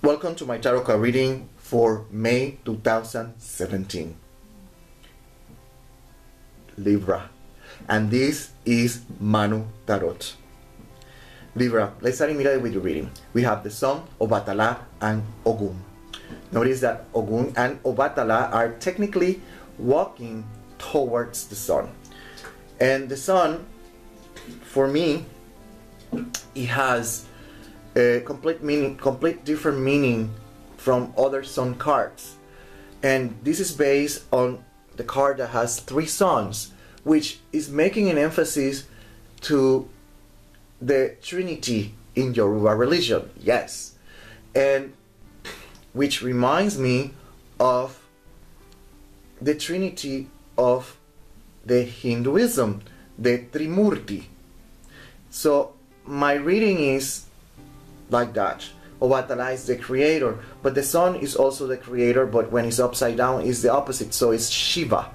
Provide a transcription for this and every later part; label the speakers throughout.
Speaker 1: Welcome to my tarot card reading for May 2017. Libra. And this is Manu Tarot. Libra, let's start immediately with your reading. We have the Sun, Obatala, and Ogun. Notice that Ogun and Obatala are technically walking towards the Sun. And the Sun, for me, it has a complete different meaning from other sun cards, and this is based on the card that has 3 suns, which is making an emphasis to the Trinity in Yoruba religion. Yes, and which reminds me of the Trinity of the Hinduism, the Trimurti. So my reading is like that. Obatala is the creator, but the sun is also the creator, but when it's upside down is the opposite, so it's Shiva,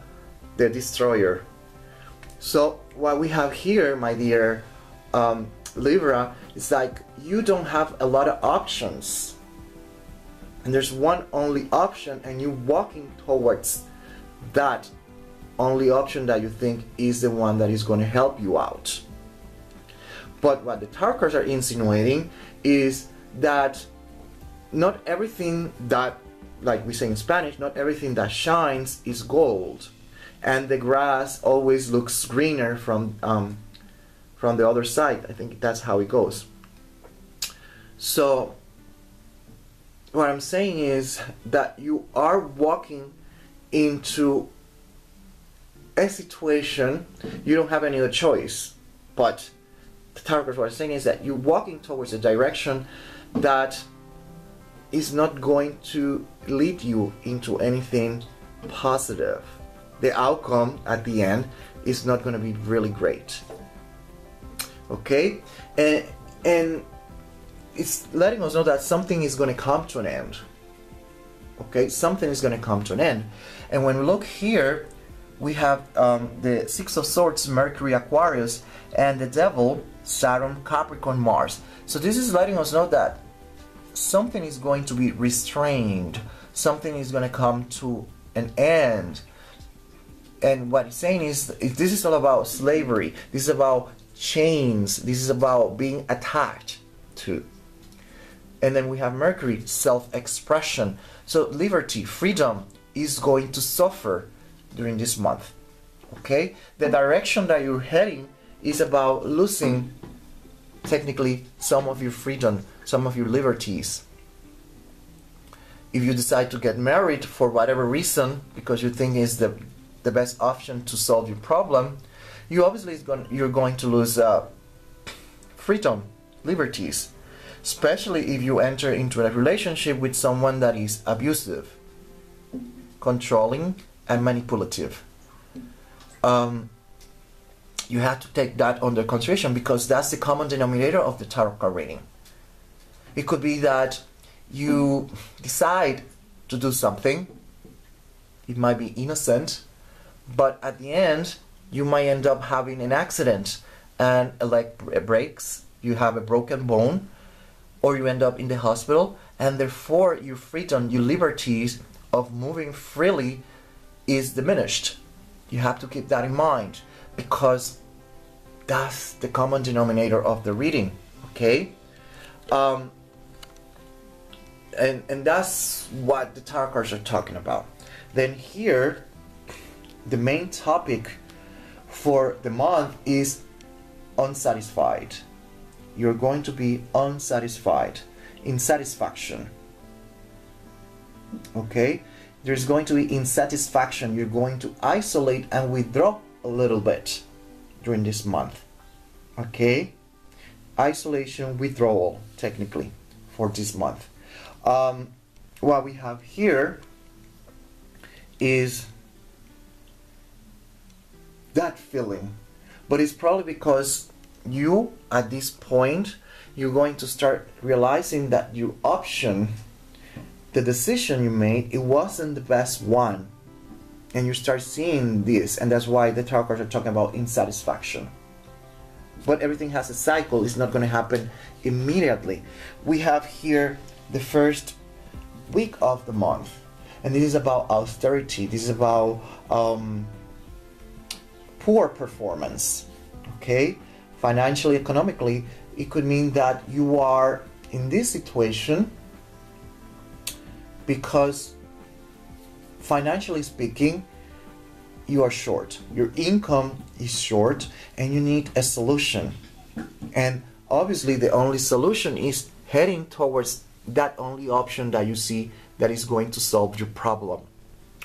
Speaker 1: the destroyer. So what we have here, my dear Libra, is like you don't have a lot of options, and there's one only option, and you're walking towards that only option that you think is the one that is going to help you out. But what the tarot cards are insinuating is that not everything that, like we say in Spanish, not everything that shines is gold, and the grass always looks greener from the other side. I think that's how it goes. So what I'm saying is that you are walking into a situation, you don't have any other choice, but the tarot cards, what I'm saying is that you're walking towards a direction that is not going to lead you into anything positive. The outcome at the end is not going to be really great. Okay? And it's letting us know that something is going to come to an end. Okay? Something is going to come to an end. And when we look here, we have the 6 of Swords, Mercury, Aquarius, and the Devil, Saturn, Capricorn, Mars. So this is letting us know that something is going to be restrained. Something is going to come to an end. And what it's saying is, this is all about slavery. This is about chains. This is about being attached to. And then we have Mercury, self-expression. So liberty, freedom is going to suffer during this month. Okay? The direction that you're heading is about losing technically some of your freedom, some of your liberties. If you decide to get married for whatever reason, because you think is the best option to solve your problem, you obviously you're going to lose freedom, liberties, especially if you enter into a relationship with someone that is abusive, controlling, and manipulative. You have to take that under consideration, because that's the common denominator of the tarot card reading. It could be that you decide to do something. It might be innocent, but at the end you might end up having an accident and a leg breaks, you have a broken bone, or you end up in the hospital, and therefore your freedom, your liberties of moving freely is diminished. You have to keep that in mind, because that's the common denominator of the reading. Okay? And that's what the tarot cards are talking about. Then here, the main topic for the month is unsatisfied. You're going to be unsatisfied, insatisfaction. Okay? There's going to be insatisfaction. You're going to isolate and withdraw a little bit during this month. Okay? Isolation, withdrawal, technically, for this month. What we have here is that feeling, but it's probably because you, at this point, you're going to start realizing that your option, the decision you made, it wasn't the best one, and you start seeing this, and that's why the tarot cards are talking about insatisfaction. But everything has a cycle. It's not going to happen immediately. We have here the first week of the month, and this is about austerity. This is about poor performance. Okay, financially, economically, it could mean that you are in this situation because financially speaking, you are short. Your income is short and you need a solution. And obviously the only solution is heading towards that only option that you see that is going to solve your problem.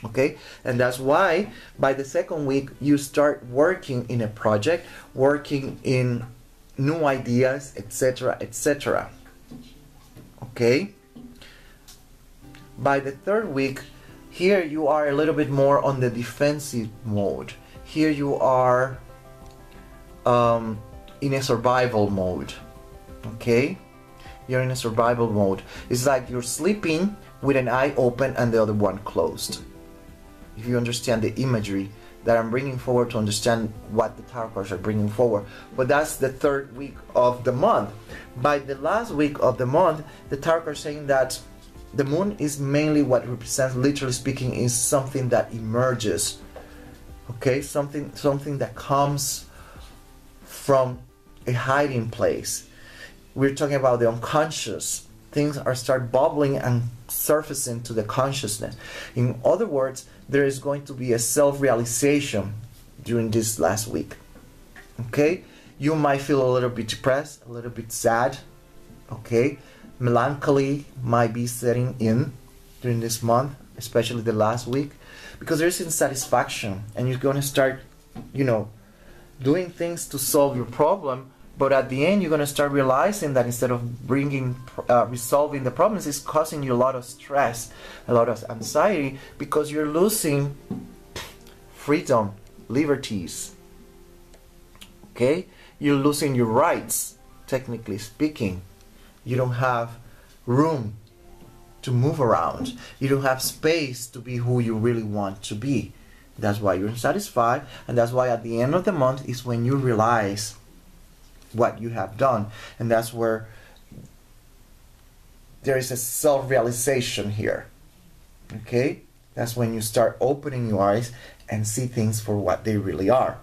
Speaker 1: Okay? And that's why by the second week you start working in a project, working in new ideas, etc., etc. Okay? By the third week, here you are a little bit more on the defensive mode. Here you are in a survival mode. Okay? You're in a survival mode. It's like you're sleeping with an eye open and the other one closed. If you understand the imagery that I'm bringing forward to understand what the tarot cards are bringing forward. But that's the third week of the month. By the last week of the month, the tarot cards are saying that the moon is mainly what represents, literally speaking, is something that emerges. Okay, something that comes from a hiding place. We're talking about the unconscious. Things are start bubbling and surfacing to the consciousness. In other words, there is going to be a self-realization during this last week. Okay, you might feel a little bit depressed, a little bit sad. Okay, melancholy might be setting in during this month, especially the last week, because there's insatisfaction and you're going to start, you know, doing things to solve your problem, but at the end you're going to start realizing that instead of resolving the problems, it's causing you a lot of stress, a lot of anxiety, because you're losing freedom, liberties. Okay, you're losing your rights, technically speaking. You don't have room to move around. You don't have space to be who you really want to be. That's why you're unsatisfied, and that's why at the end of the month is when you realize what you have done, and that's where there is a self-realization here. Okay, that's when you start opening your eyes and see things for what they really are.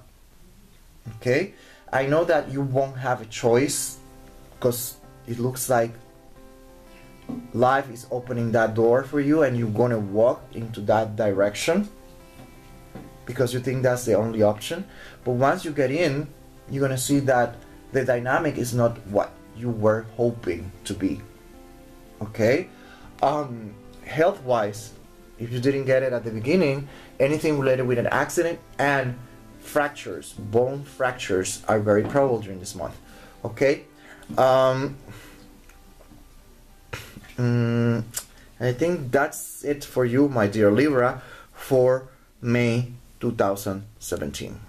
Speaker 1: Okay, I know that you won't have a choice, because it looks like life is opening that door for you and you're going to walk into that direction because you think that's the only option. But once you get in, you're going to see that the dynamic is not what you were hoping to be. Okay? Health-wise, if you didn't get it at the beginning, anything related with an accident and fractures, bone fractures, are very probable during this month. Okay? I think that's it for you, my dear Libra, for May 2017.